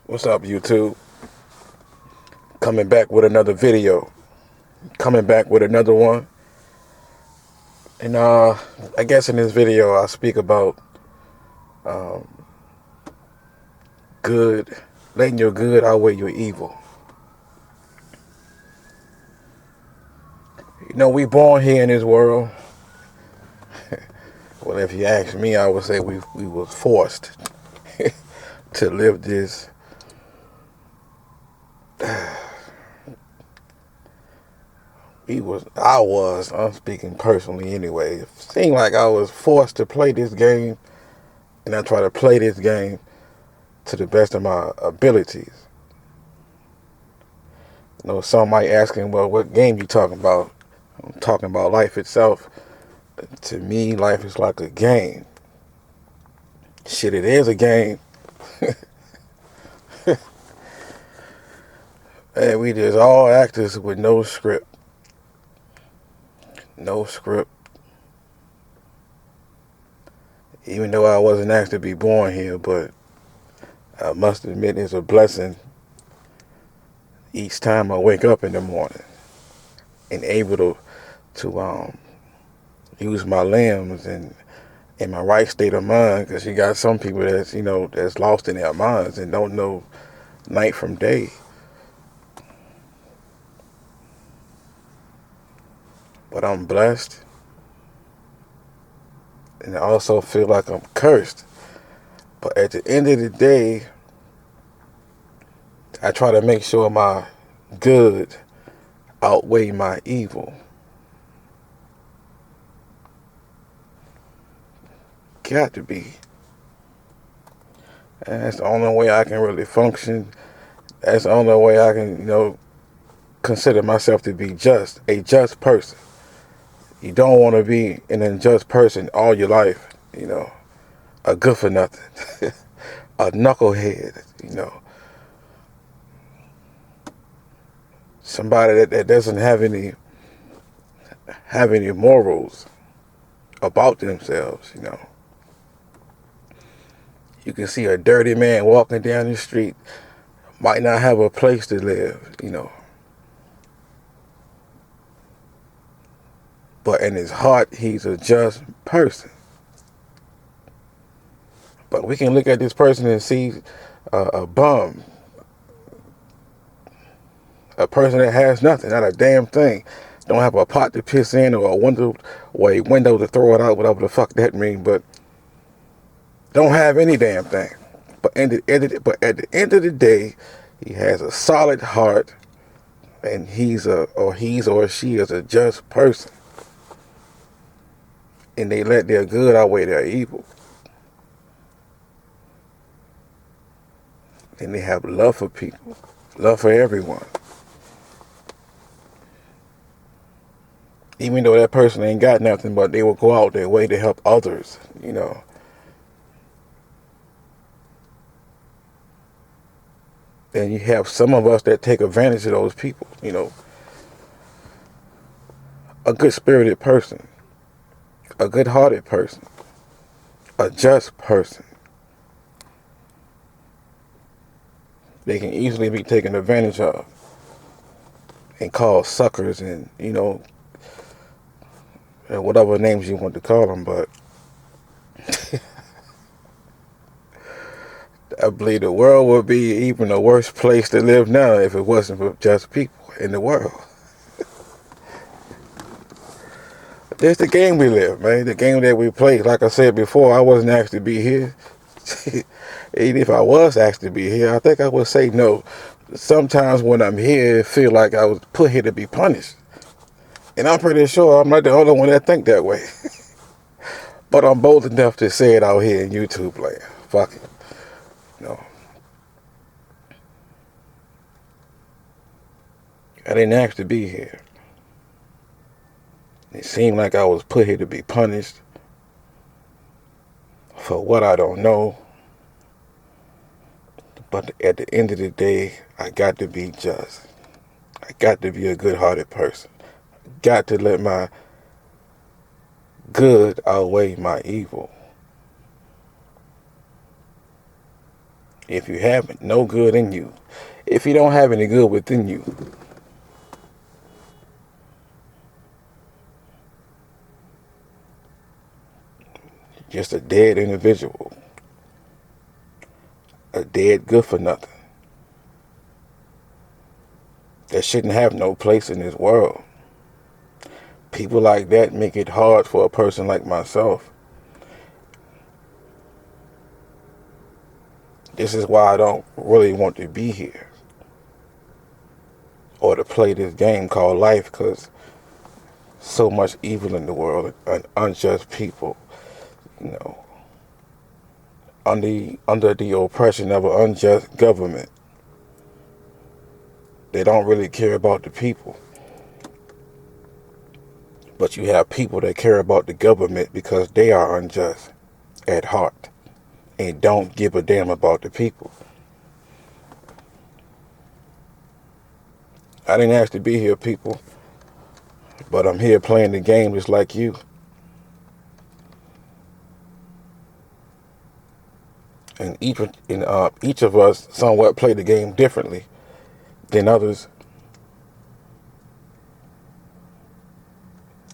What's up, YouTube? Coming back with another video. Coming back with another one. And I guess in this video I'll speak about good, letting your good outweigh your evil. You know, we born here in this world. Well, if you ask me, I would say we was forced to live this. I'm speaking personally anyway. It seemed like I was forced to play this game, and I try to play this game to the best of my abilities. You know, some might asking, well, what game you talking about? I'm talking about life itself. To me, life is like a game. Shit, it is a game. And we just all actors with no script. No script. Even though I wasn't asked to be born here, but I must admit it's a blessing each time I wake up in the morning and able to use my limbs and in my right state of mind, because you got some people that's lost in their minds and don't know night from day. But I'm blessed, and I also feel like I'm cursed. But at the end of the day, I try to make sure my good outweigh my evil. Got to be. And that's the only way I can really function. That's the only way I can, consider myself to be a just person. You don't want to be an unjust person all your life, a good for nothing, a knucklehead, somebody that doesn't have any morals about themselves. You can see a dirty man walking down the street, might not have a place to live, but in his heart, he's a just person. But we can look at this person and see a bum, a person that has nothing, not a damn thing. Don't have a pot to piss in or a window to throw it out, whatever the fuck that means, but don't have any damn thing. But at the end of the day, he has a solid heart, and he or she is a just person. And they let their good outweigh their evil. And they have love for people, love for everyone. Even though that person ain't got nothing, but they will go out their way to help others, And you have some of us that take advantage of those people, A good-spirited person, a good-hearted person, a just person. They can easily be taken advantage of and called suckers and, whatever names you want to call them, but I believe the world would be even a worse place to live now if it wasn't for just people in the world. There's the game we live, man. The game that we play. Like I said before, I wasn't asked to be here. Even if I was asked to be here, I think I would say no. Sometimes when I'm here, I feel like I was put here to be punished. And I'm pretty sure I'm not the only one that think that way. But I'm bold enough to say it out here in YouTube land. Fuck it. I didn't ask to be here. It seemed like I was put here to be punished for what I don't know. But at the end of the day, I got to be just. I got to be a good-hearted person. I got to let my good outweigh my evil. if you have no good in you, if you don't have any good within you, just a dead individual, a dead good for nothing that shouldn't have no place in this world. People like that make it hard for a person like myself. This is why I don't really want to be here or to play this game called life, because so much evil in the world and unjust people, you know, under the oppression of an unjust government. They don't really care about the people. But you have people that care about the government because they are unjust at heart and don't give a damn about the people. I didn't ask to be here, people, but I'm here playing the game just like you. And each of us somewhat play the game differently than others.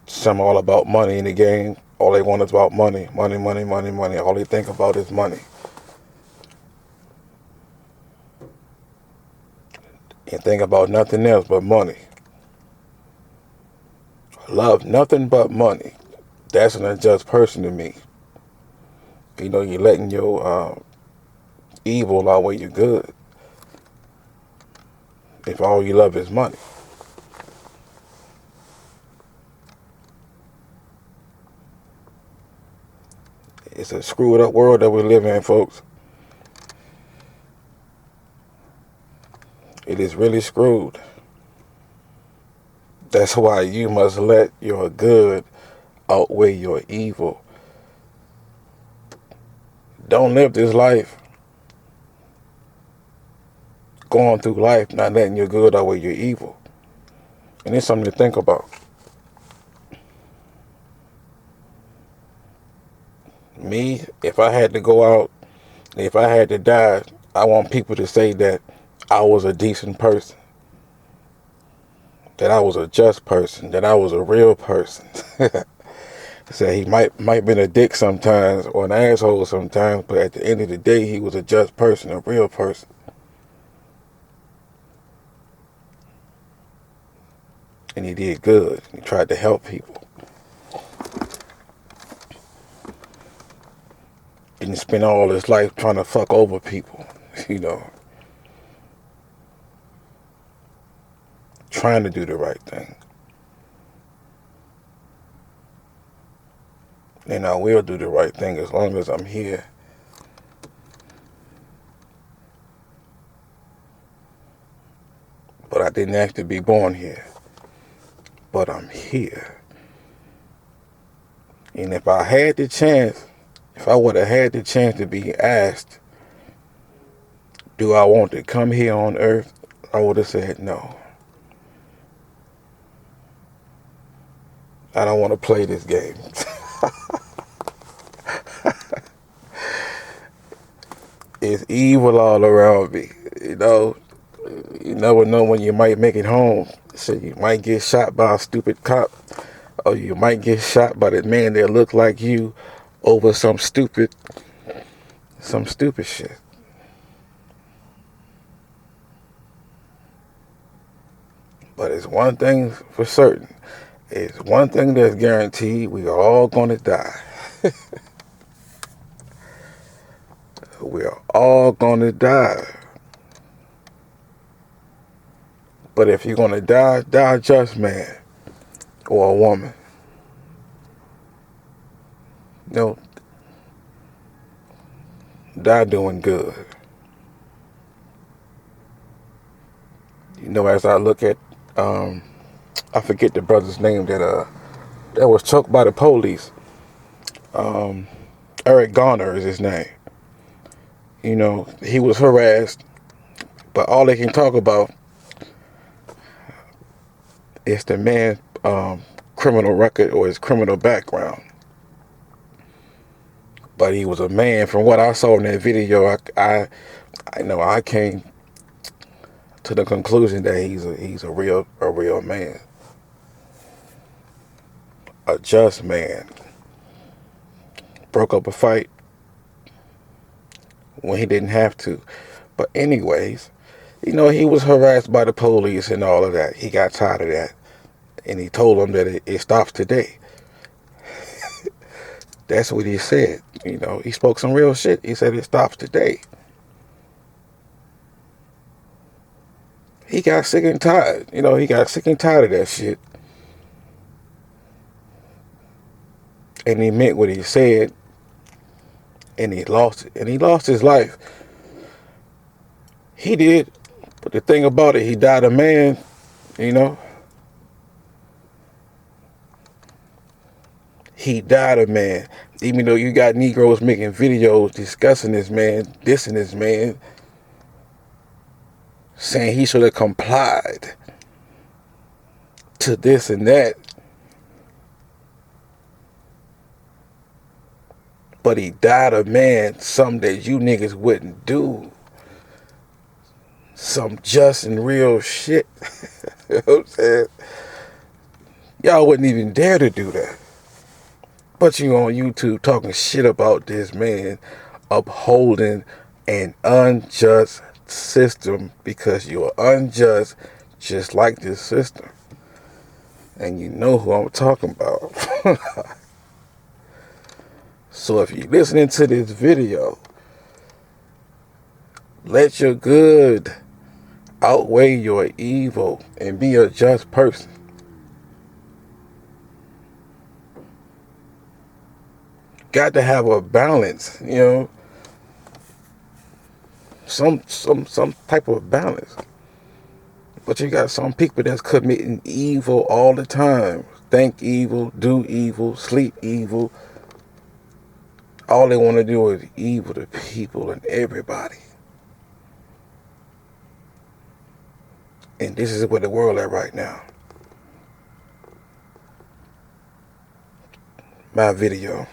Some all about money in the game. All they want is about money, money, money, money, money. All they think about is money. And think about nothing else but money. Love nothing but money. That's an unjust person to me. You know, you're letting your evil outweigh your good if all you love is money. It's a screwed up world that we live in, folks. It is really screwed. That's why you must let your good outweigh your evil. Don't live this life going through life not letting your good outweigh your evil. And it's something to think about. Me, if I had to go out, if I had to die, I want people to say that I was a decent person, that I was a just person, that I was a real person. Say he might been a dick sometimes or an asshole sometimes, but at the end of the day, he was a just person, a real person. And he did good. He tried to help people. Didn't spend all his life trying to fuck over people, you know. Trying to do the right thing. And I will do the right thing as long as I'm here. But I didn't ask to be born here. But I'm here. And if I had the chance, if I would have had the chance to be asked, do I want to come here on earth? I would have said no. I don't want to play this game. It's evil all around me, you know. You never know when you might make it home. So you might get shot by a stupid cop, or you might get shot by the man that look like you over some stupid shit. But it's one thing for certain. It's one thing that's guaranteed. We are all gonna die. We are all gonna die. But if you're gonna die, die a just man or a woman. You know, die doing good. You know, as I look at, I forget the brother's name that was choked by the police. Eric Garner is his name. You know, he was harassed, but all they can talk about is the man's criminal record or his criminal background. But he was a man. From what I saw in that video, I know I came to the conclusion that he's a real man, a just man. Broke up a fight when he didn't have to. But anyways, he was harassed by the police and all of that. He got tired of that. And he told them that it stops today. That's what he said. He spoke some real shit. He said it stops today. He got sick and tired. He got sick and tired of that shit. And he meant what he said. And he lost it. And he lost his life. He did. But the thing about it, he died a man, He died a man. Even though you got Negroes making videos discussing this man, dissing this man, saying he should have complied to this and that. But he died a man, something that you niggas wouldn't do. Some just and real shit. You know what I'm saying? Y'all wouldn't even dare to do that. But you on YouTube talking shit about this man upholding an unjust system because you're unjust just like this system. And you know who I'm talking about. So if you're listening to this video, let your good outweigh your evil and be a just person. Got to have a balance, some type of balance. But you got some people that's committing evil all the time. Think evil, do evil, sleep evil. All they want to do is evil to people and everybody. And this is where the world at right now. My video.